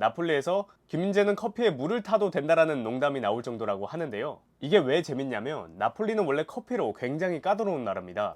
나폴리에서 김민재는 커피에 물을 타도 된다라는 농담이 나올 정도라고 하는데요. 이게 왜 재밌냐면 나폴리는 원래 커피로 굉장히 까다로운 나라입니다.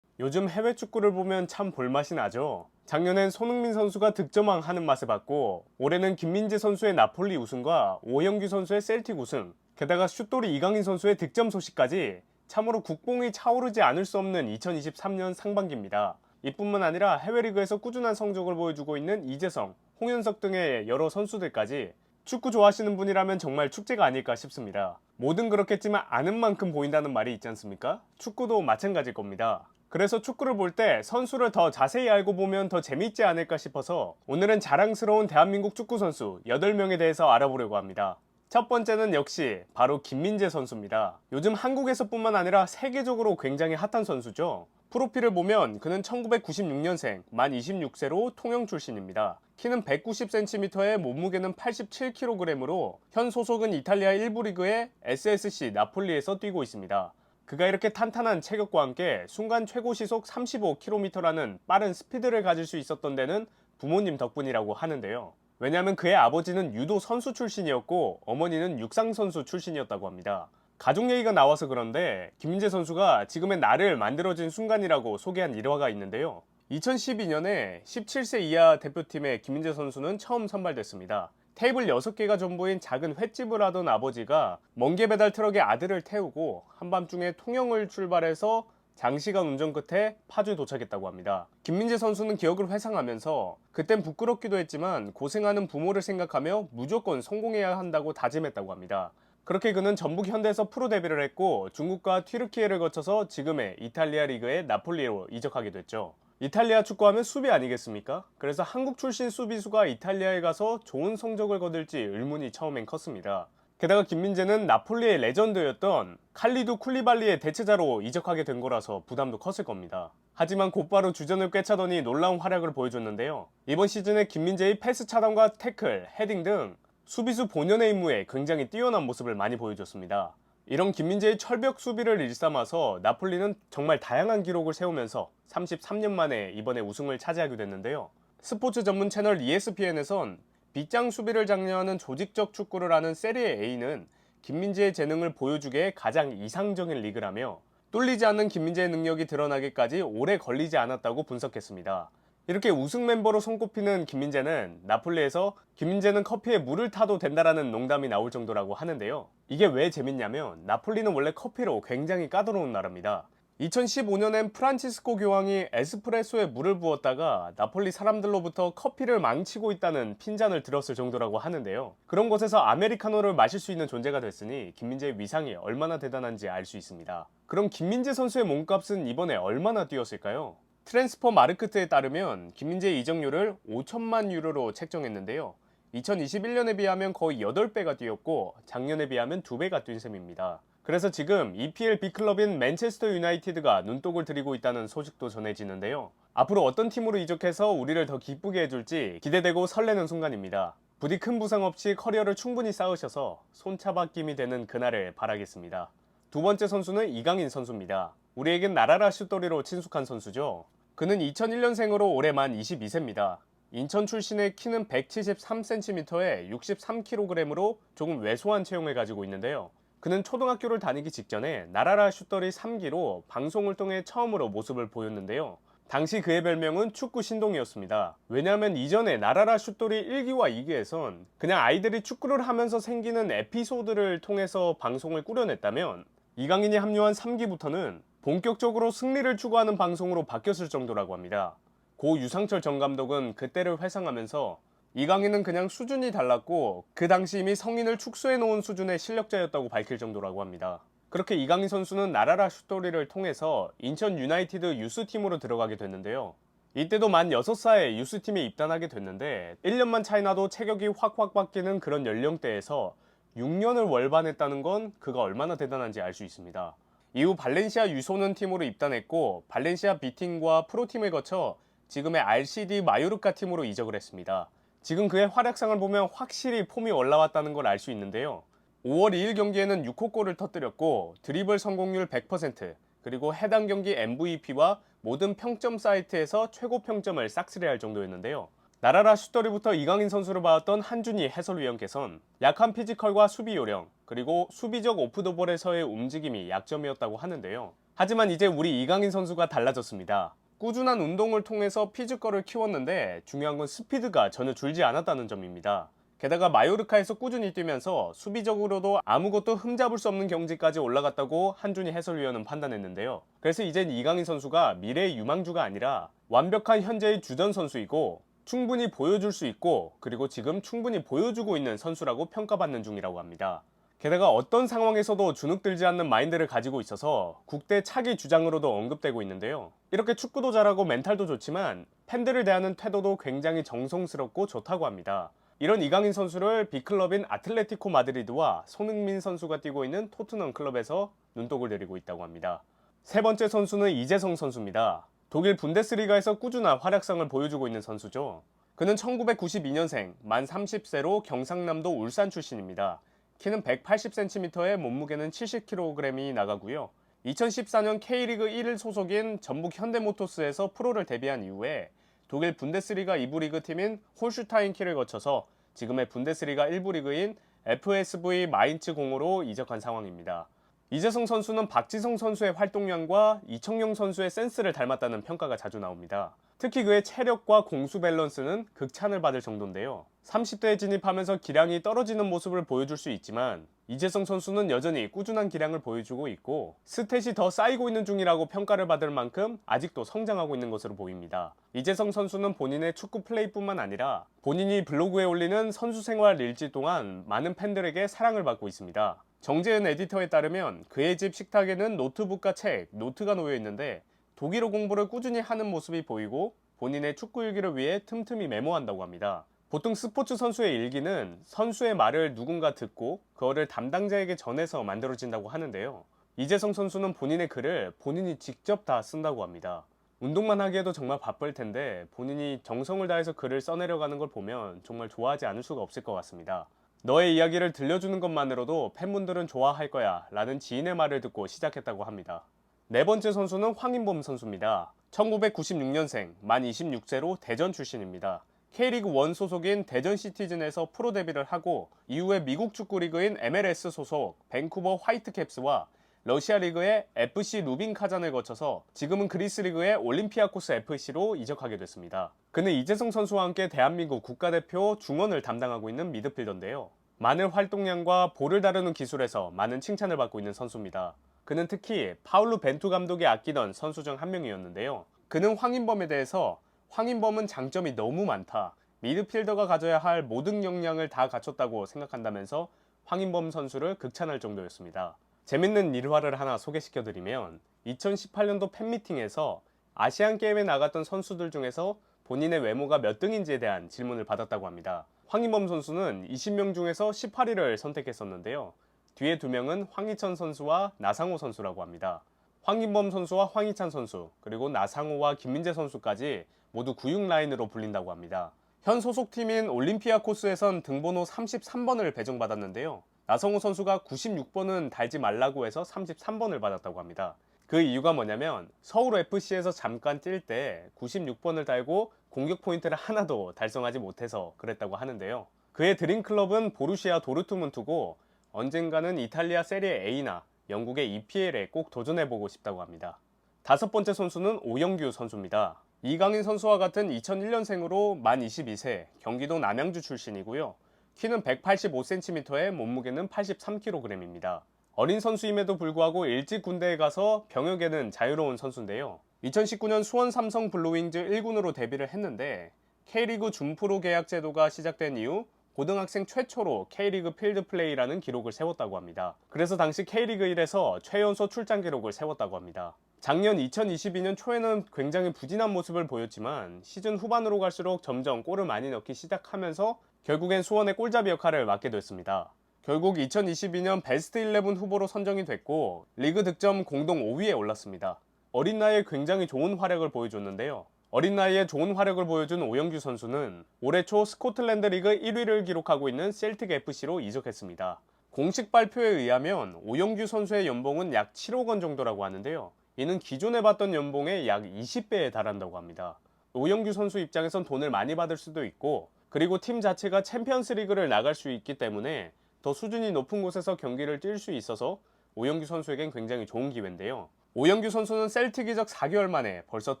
요즘 해외 축구를 보면 참 볼맛이 나죠. 작년엔 손흥민 선수가 득점왕 하는 맛을 봤고 올해는 김민재 선수의 나폴리 우승과 오영규 선수의 셀틱 우승, 게다가 슛돌이 이강인 선수의 득점 소식까지 참으로 국뽕이 차오르지 않을 수 없는 2023년 상반기입니다. 이뿐만 아니라 해외 리그에서 꾸준한 성적을 보여주고 있는 이재성, 홍현석 등의 여러 선수들까지 축구 좋아하시는 분이라면 정말 축제가 아닐까 싶습니다. 뭐든 그렇겠지만 아는 만큼 보인다는 말이 있지 않습니까? 축구도 마찬가지일 겁니다. 그래서 축구를 볼 때 선수를 더 자세히 알고 보면 더 재미있지 않을까 싶어서 오늘은 자랑스러운 대한민국 축구 선수 8명에 대해서 알아보려고 합니다. 첫 번째는 역시 바로 김민재 선수입니다. 요즘 한국에서뿐만 아니라 세계적으로 굉장히 핫한 선수죠. 프로필을 보면 그는 1996년생, 만 26세로 통영 출신입니다. 키는 190cm에 몸무게는 87kg으로 현 소속은 이탈리아 1부 리그의 SSC 나폴리에서 뛰고 있습니다. 그가 이렇게 탄탄한 체격과 함께 순간 최고 시속 35km라는 빠른 스피드를 가질 수 있었던 데는 부모님 덕분이라고 하는데요. 왜냐하면 그의 아버지는 유도 선수 출신이었고 어머니는 육상 선수 출신이었다고 합니다. 가족 얘기가 나와서 그런데 김민재 선수가 지금의 나를 만들어진 순간이라고 소개한 일화가 있는데요. 2012년에 17세 이하 대표팀의 김민재 선수는 처음 선발됐습니다. 테이블 6개가 전부인 작은 횟집을 하던 아버지가 멍게 배달 트럭에 아들을 태우고 한밤중에 통영을 출발해서 장시간 운전 끝에 파주에 도착했다고 합니다. 김민재 선수는 기억을 회상하면서 그땐 부끄럽기도 했지만 고생하는 부모를 생각하며 무조건 성공해야 한다고 다짐했다고 합니다. 그렇게 그는 전북 현대에서 프로 데뷔를 했고 중국과 튀르키예를 거쳐서 지금의 이탈리아 리그의 나폴리로 이적하게 됐죠. 이탈리아 축구하면 수비 아니겠습니까? 그래서 한국 출신 수비수가 이탈리아에 가서 좋은 성적을 거둘지 의문이 처음엔 컸습니다. 게다가 김민재는 나폴리의 레전드였던 칼리두 쿨리발리의 대체자로 이적하게 된 거라서 부담도 컸을 겁니다. 하지만 곧바로 주전을 꿰차더니 놀라운 활약을 보여줬는데요. 이번 시즌에 김민재의 패스 차단과 태클, 헤딩 등 수비수 본연의 임무에 굉장히 뛰어난 모습을 많이 보여줬습니다. 이런 김민재의 철벽 수비를 일삼아서 나폴리는 정말 다양한 기록을 세우면서 33년 만에 이번에 우승을 차지하게 됐는데요. 스포츠 전문 채널 ESPN에선 빗장 수비를 장려하는 조직적 축구를 하는 세리에 A는 김민재의 재능을 보여주기에 가장 이상적인 리그라며 뚫리지 않는 김민재의 능력이 드러나기까지 오래 걸리지 않았다고 분석했습니다. 이렇게 우승 멤버로 손꼽히는 김민재는 나폴리에서 김민재는 커피에 물을 타도 된다라는 농담이 나올 정도라고 하는데요. 이게 왜 재밌냐면 나폴리는 원래 커피로 굉장히 까다로운 나라입니다. 2015년엔 프란치스코 교황이 에스프레소에 물을 부었다가 나폴리 사람들로부터 커피를 망치고 있다는 핀잔을 들었을 정도라고 하는데요. 그런 곳에서 아메리카노를 마실 수 있는 존재가 됐으니 김민재의 위상이 얼마나 대단한지 알 수 있습니다. 그럼 김민재 선수의 몸값은 이번에 얼마나 뛰었을까요? 트랜스퍼 마르크트에 따르면 김민재의 이적료를 5천만 유로로 책정했는데요. 2021년에 비하면 거의 8배가 뛰었고 작년에 비하면 2배가 뛴 셈입니다. 그래서 지금 EPL B클럽인 맨체스터 유나이티드가 눈독을 들이고 있다는 소식도 전해지는데요. 앞으로 어떤 팀으로 이적해서 우리를 더 기쁘게 해줄지 기대되고 설레는 순간입니다. 부디 큰 부상 없이 커리어를 충분히 쌓으셔서 손차바뀜이 되는 그날을 바라겠습니다. 두 번째 선수는 이강인 선수입니다. 우리에겐 나라라 슛돌이로 친숙한 선수죠. 그는 2001년생으로 올해 만 22세입니다. 인천 출신의 키는 173cm에 63kg으로 조금 왜소한 체형을 가지고 있는데요. 그는 초등학교를 다니기 직전에 나라라 슛돌이 3기로 방송을 통해 처음으로 모습을 보였는데요. 당시 그의 별명은 축구 신동이었습니다. 왜냐하면 이전에 나라라 슛돌이 1기와 2기에선 그냥 아이들이 축구를 하면서 생기는 에피소드를 통해서 방송을 꾸려냈다면 이강인이 합류한 3기부터는 본격적으로 승리를 추구하는 방송으로 바뀌었을 정도라고 합니다. 고 유상철 전 감독은 그때를 회상하면서 이강인은 그냥 수준이 달랐고 그 당시 이미 성인을 축소해 놓은 수준의 실력자였다고 밝힐 정도라고 합니다. 그렇게 이강인 선수는 나라라 슛돌이를 통해서 인천 유나이티드 유스팀으로 들어가게 됐는데요. 이때도 만 6살에 유스팀에 입단하게 됐는데 1년만 차이 나도 체격이 확확 바뀌는 그런 연령대에서 6년을 월반했다는 건 그가 얼마나 대단한지 알 수 있습니다. 이후 발렌시아 유소년 팀으로 입단했고 발렌시아 B팀과 프로팀을 거쳐 지금의 RCD 마요르카 팀으로 이적을 했습니다. 지금 그의 활약상을 보면 확실히 폼이 올라왔다는 걸 알 수 있는데요. 5월 2일 경기에는 6호 골을 터뜨렸고 드리블 성공률 100%, 그리고 해당 경기 MVP와 모든 평점 사이트에서 최고 평점을 싹쓸이할 정도였는데요. 나라라 슛돌이부터 이강인 선수를 봐왔던 한준희 해설위원께선 약한 피지컬과 수비 요령, 그리고 수비적 오프더볼에서의 움직임이 약점이었다고 하는데요. 하지만 이제 우리 이강인 선수가 달라졌습니다. 꾸준한 운동을 통해서 피지컬을 키웠는데 중요한 건 스피드가 전혀 줄지 않았다는 점입니다. 게다가 마요르카에서 꾸준히 뛰면서 수비적으로도 아무것도 흠잡을 수 없는 경지까지 올라갔다고 한준희 해설위원은 판단했는데요. 그래서 이젠 이강인 선수가 미래의 유망주가 아니라 완벽한 현재의 주전 선수이고 충분히 보여줄 수 있고 그리고 지금 충분히 보여주고 있는 선수라고 평가받는 중이라고 합니다. 게다가 어떤 상황에서도 주눅들지 않는 마인드를 가지고 있어서 국대 차기 주장으로도 언급되고 있는데요. 이렇게 축구도 잘하고 멘탈도 좋지만 팬들을 대하는 태도도 굉장히 정성스럽고 좋다고 합니다. 이런 이강인 선수를 B클럽인 아틀레티코 마드리드와 손흥민 선수가 뛰고 있는 토트넘 클럽에서 눈독을 들이고 있다고 합니다. 세 번째 선수는 이재성 선수입니다. 독일 분데스리가에서 꾸준한 활약상을 보여주고 있는 선수죠. 그는 1992년생, 만 30세로 경상남도 울산 출신입니다. 키는 180cm에 몸무게는 70kg이 나가고요. 2014년 K리그 1 소속인 전북 현대모토스에서 프로를 데뷔한 이후에 독일 분데스리가 2부 리그 팀인 홀슈타인 키를 거쳐서 지금의 분데스리가 1부 리그인 FSV 마인츠 0으로 이적한 상황입니다. 이재성 선수는 박지성 선수의 활동량과 이청용 선수의 센스를 닮았다는 평가가 자주 나옵니다. 특히 그의 체력과 공수 밸런스는 극찬을 받을 정도인데요. 30대에 진입하면서 기량이 떨어지는 모습을 보여줄 수 있지만 이재성 선수는 여전히 꾸준한 기량을 보여주고 있고 스탯이 더 쌓이고 있는 중이라고 평가를 받을 만큼 아직도 성장하고 있는 것으로 보입니다. 이재성 선수는 본인의 축구 플레이뿐만 아니라 본인이 블로그에 올리는 선수 생활 일지 동안 많은 팬들에게 사랑을 받고 있습니다. 정재은 에디터에 따르면 그의 집 식탁에는 노트북과 책, 노트가 놓여 있는데 독일어 공부를 꾸준히 하는 모습이 보이고 본인의 축구 일기를 위해 틈틈이 메모한다고 합니다. 보통 스포츠 선수의 일기는 선수의 말을 누군가 듣고 그거를 담당자에게 전해서 만들어진다고 하는데요. 이재성 선수는 본인의 글을 본인이 직접 다 쓴다고 합니다. 운동만 하기에도 정말 바쁠 텐데 본인이 정성을 다해서 글을 써내려가는 걸 보면 정말 좋아하지 않을 수가 없을 것 같습니다. 너의 이야기를 들려주는 것만으로도 팬분들은 좋아할 거야 라는 지인의 말을 듣고 시작했다고 합니다. 네 번째 선수는 황인범 선수입니다. 1996년생, 만 26세로 대전 출신입니다. K리그 1 소속인 대전 시티즌에서 프로 데뷔를 하고 이후에 미국 축구 리그인 MLS 소속 밴쿠버 화이트캡스와 러시아 리그의 FC 루빈 카잔을 거쳐서 지금은 그리스 리그의 올림피아코스 FC로 이적하게 됐습니다. 그는 이재성 선수와 함께 대한민국 국가대표 중원을 담당하고 있는 미드필더인데요. 많은 활동량과 볼을 다루는 기술에서 많은 칭찬을 받고 있는 선수입니다. 그는 특히 파울루 벤투 감독이 아끼던 선수 중 한 명이었는데요. 그는 황인범에 대해서 황인범은 장점이 너무 많다. 미드필더가 가져야 할 모든 역량을 다 갖췄다고 생각한다면서 황인범 선수를 극찬할 정도였습니다. 재밌는 일화를 하나 소개시켜드리면 2018년도 팬미팅에서 아시안게임에 나갔던 선수들 중에서 본인의 외모가 몇 등인지에 대한 질문을 받았다고 합니다. 황인범 선수는 20명 중에서 18위를 선택했었는데요. 뒤에 2명은 황희찬 선수와 나상호 선수라고 합니다. 황인범 선수와 황희찬 선수, 그리고 나상호와 김민재 선수까지 모두 96 라인으로 불린다고 합니다. 현 소속팀인 올림피아코스에선 등번호 33번을 배정받았는데요. 나성호 선수가 96번은 달지 말라고 해서 33번을 받았다고 합니다. 그 이유가 뭐냐면 서울FC에서 잠깐 뛸 때 96번을 달고 공격 포인트를 하나도 달성하지 못해서 그랬다고 하는데요. 그의 드림클럽은 보루시아 도르트문트고 언젠가는 이탈리아 세리에 A나 영국의 EPL에 꼭 도전해보고 싶다고 합니다. 다섯 번째 선수는 오영규 선수입니다. 이강인 선수와 같은 2001년생으로 만 22세, 경기도 남양주 출신이고요. 키는 185cm에 몸무게는 83kg입니다. 어린 선수임에도 불구하고 일찍 군대에 가서 병역에는 자유로운 선수인데요. 2019년 수원 삼성 블루윙즈 1군으로 데뷔를 했는데 K리그 준프로 계약 제도가 시작된 이후 고등학생 최초로 K리그 필드플레이라는 기록을 세웠다고 합니다. 그래서 당시 K리그 1에서 최연소 출장 기록을 세웠다고 합니다. 작년 2022년 초에는 굉장히 부진한 모습을 보였지만 시즌 후반으로 갈수록 점점 골을 많이 넣기 시작하면서 결국엔 수원의 골잡이 역할을 맡게 됐습니다. 결국 2022년 베스트 11 후보로 선정이 됐고 리그 득점 공동 5위에 올랐습니다. 어린 나이에 굉장히 좋은 활약을 보여줬는데요. 어린 나이에 좋은 활약을 보여준 오영규 선수는 올해 초 스코틀랜드 리그 1위를 기록하고 있는 셀틱 FC로 이적했습니다. 공식 발표에 의하면 오영규 선수의 연봉은 약 7억 원 정도라고 하는데요. 이는 기존에 받던 연봉의 약 20배에 달한다고 합니다. 오영규 선수 입장에선 돈을 많이 받을 수도 있고, 그리고 팀 자체가 챔피언스 리그를 나갈 수 있기 때문에 더 수준이 높은 곳에서 경기를 뛸 수 있어서 오영규 선수에겐 굉장히 좋은 기회인데요. 오영규 선수는 셀틱 이적 4개월 만에 벌써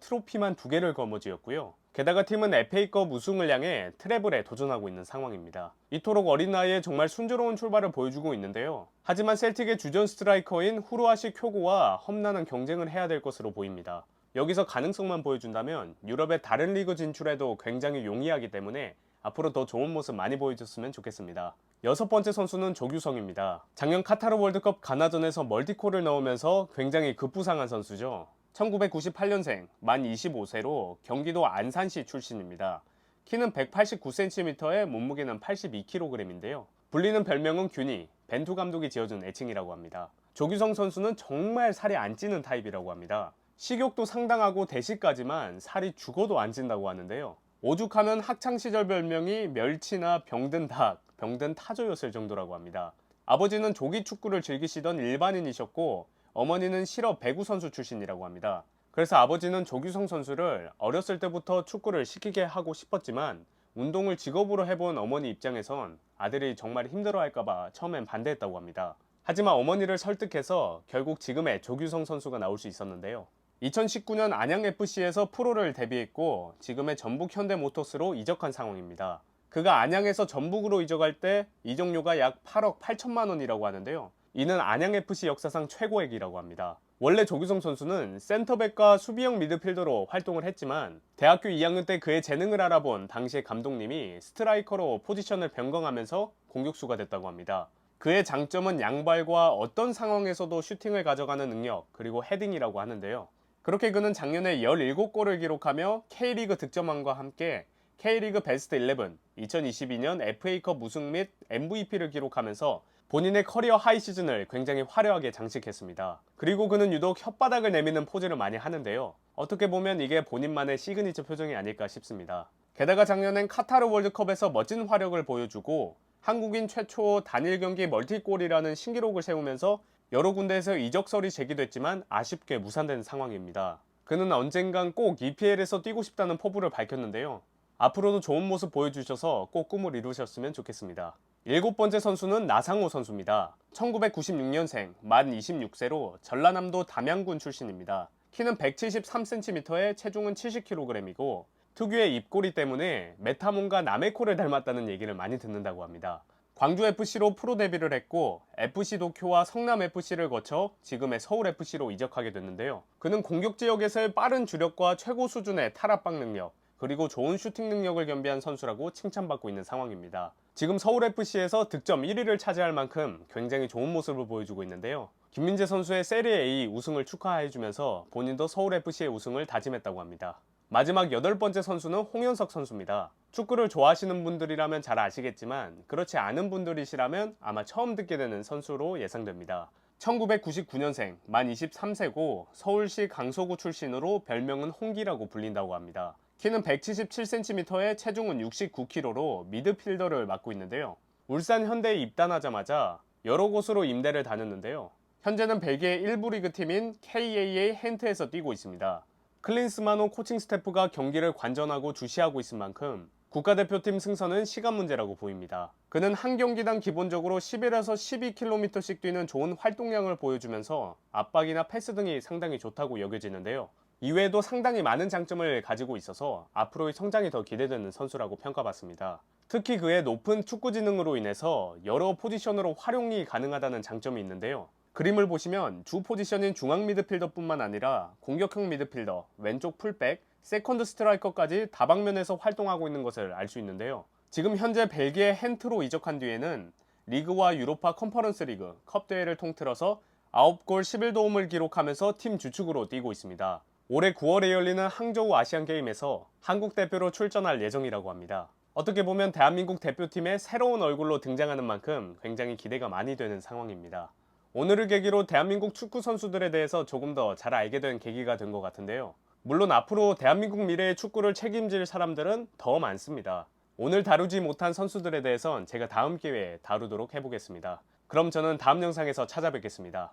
트로피만 2개를 거머쥐었고요. 게다가 팀은 FA컵 우승을 향해 트래블에 도전하고 있는 상황입니다. 이토록 어린 나이에 정말 순조로운 출발을 보여주고 있는데요. 하지만 셀틱의 주전 스트라이커인 후루아시 쿄고와 험난한 경쟁을 해야 될 것으로 보입니다. 여기서 가능성만 보여준다면 유럽의 다른 리그 진출에도 굉장히 용이하기 때문에 앞으로 더 좋은 모습 많이 보여줬으면 좋겠습니다. 6번째 선수는 조규성입니다. 작년 카타르 월드컵 가나전에서 멀티골을 넣으면서 굉장히 급부상한 선수죠. 1998년생, 만 25세로 경기도 안산시 출신입니다. 키는 189cm에 몸무게는 82kg인데요. 불리는 별명은 균이, 벤투 감독이 지어준 애칭이라고 합니다. 조규성 선수는 정말 살이 안 찌는 타입이라고 합니다. 식욕도 상당하고 대식까지만 살이 죽어도 안 찐다고 하는데요. 오죽하면 학창시절 별명이 멸치나 병든 닭, 병든 타조였을 정도라고 합니다. 아버지는 조기 축구를 즐기시던 일반인이셨고 어머니는 실업 배구 선수 출신이라고 합니다. 그래서 아버지는 조규성 선수를 어렸을 때부터 축구를 시키게 하고 싶었지만 운동을 직업으로 해본 어머니 입장에선 아들이 정말 힘들어할까봐 처음엔 반대했다고 합니다. 하지만 어머니를 설득해서 결국 지금의 조규성 선수가 나올 수 있었는데요. 2019년 안양FC에서 프로를 데뷔했고 지금의 전북 현대모터스로 이적한 상황입니다. 그가 안양에서 전북으로 이적할 때 이적료가 약 8억 8천만 원이라고 하는데요. 이는 안양FC 역사상 최고액이라고 합니다. 원래 조규성 선수는 센터백과 수비형 미드필더로 활동을 했지만 대학교 2학년 때 그의 재능을 알아본 당시의 감독님이 스트라이커로 포지션을 변경하면서 공격수가 됐다고 합니다. 그의 장점은 양발과 어떤 상황에서도 슈팅을 가져가는 능력, 그리고 헤딩이라고 하는데요. 그렇게 그는 작년에 17골을 기록하며 K리그 득점왕과 함께 K리그 베스트 11, 2022년 FA컵 우승 및 MVP를 기록하면서 본인의 커리어 하이 시즌을 굉장히 화려하게 장식했습니다. 그리고 그는 유독 혓바닥을 내미는 포즈를 많이 하는데요. 어떻게 보면 이게 본인만의 시그니처 표정이 아닐까 싶습니다. 게다가 작년엔 카타르 월드컵에서 멋진 화력을 보여주고 한국인 최초 단일 경기 멀티골이라는 신기록을 세우면서 여러 군데에서 이적설이 제기됐지만 아쉽게 무산된 상황입니다. 그는 언젠간 꼭 EPL에서 뛰고 싶다는 포부를 밝혔는데요. 앞으로도 좋은 모습 보여주셔서 꼭 꿈을 이루셨으면 좋겠습니다. 7번째 선수는 나상호 선수입니다. 1996년생, 만 26세로 전라남도 담양군 출신입니다. 키는 173cm에 체중은 70kg이고 특유의 입꼬리 때문에 메타몬과 나메코를 닮았다는 얘기를 많이 듣는다고 합니다. 광주FC로 프로 데뷔를 했고 FC 도쿄와 성남FC를 거쳐 지금의 서울FC로 이적하게 됐는데요. 그는 공격 지역에서의 빠른 주력과 최고 수준의 탈압박 능력, 그리고 좋은 슈팅 능력을 겸비한 선수라고 칭찬받고 있는 상황입니다. 지금 서울FC에서 득점 1위를 차지할 만큼 굉장히 좋은 모습을 보여주고 있는데요. 김민재 선수의 세리에 A 우승을 축하해주면서 본인도 서울FC의 우승을 다짐했다고 합니다. 마지막 8번째 선수는 홍현석 선수입니다. 축구를 좋아하시는 분들이라면 잘 아시겠지만 그렇지 않은 분들이시라면 아마 처음 듣게 되는 선수로 예상됩니다. 1999년생, 만 23세고 서울시 강서구 출신으로 별명은 홍기라고 불린다고 합니다. 키는 177cm에 체중은 69kg로 미드필더를 맡고 있는데요. 울산 현대에 입단하자마자 여러 곳으로 임대를 다녔는데요. 현재는 벨기에 1부 리그 팀인 KAA 헨트에서 뛰고 있습니다. 클린스만호 코칭 스태프가 경기를 관전하고 주시하고 있을 만큼 국가대표팀 승선은 시간 문제라고 보입니다. 그는 한 경기당 기본적으로 11에서 12km씩 뛰는 좋은 활동량을 보여주면서 압박이나 패스 등이 상당히 좋다고 여겨지는데요. 이외에도 상당히 많은 장점을 가지고 있어서 앞으로의 성장이 더 기대되는 선수라고 평가받습니다. 특히 그의 높은 축구 지능으로 인해서 여러 포지션으로 활용이 가능하다는 장점이 있는데요. 그림을 보시면 주 포지션인 중앙 미드필더뿐만 아니라 공격형 미드필더, 왼쪽 풀백, 세컨드 스트라이커까지 다방면에서 활동하고 있는 것을 알 수 있는데요. 지금 현재 벨기에 헨트로 이적한 뒤에는 리그와 유로파 컨퍼런스 리그, 컵 대회를 통틀어서 9골 11도움을 기록하면서 팀 주축으로 뛰고 있습니다. 올해 9월에 열리는 항저우 아시안게임에서 한국 대표로 출전할 예정이라고 합니다. 어떻게 보면 대한민국 대표팀의 새로운 얼굴로 등장하는 만큼 굉장히 기대가 많이 되는 상황입니다. 오늘을 계기로 대한민국 축구 선수들에 대해서 조금 더 잘 알게 된 계기가 된 것 같은데요. 물론 앞으로 대한민국 미래의 축구를 책임질 사람들은 더 많습니다. 오늘 다루지 못한 선수들에 대해선 제가 다음 기회에 다루도록 해보겠습니다. 그럼 저는 다음 영상에서 찾아뵙겠습니다.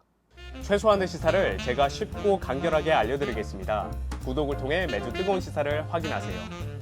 최소한의 시사를 제가 쉽고 간결하게 알려드리겠습니다. 구독을 통해 매주 뜨거운 시사를 확인하세요.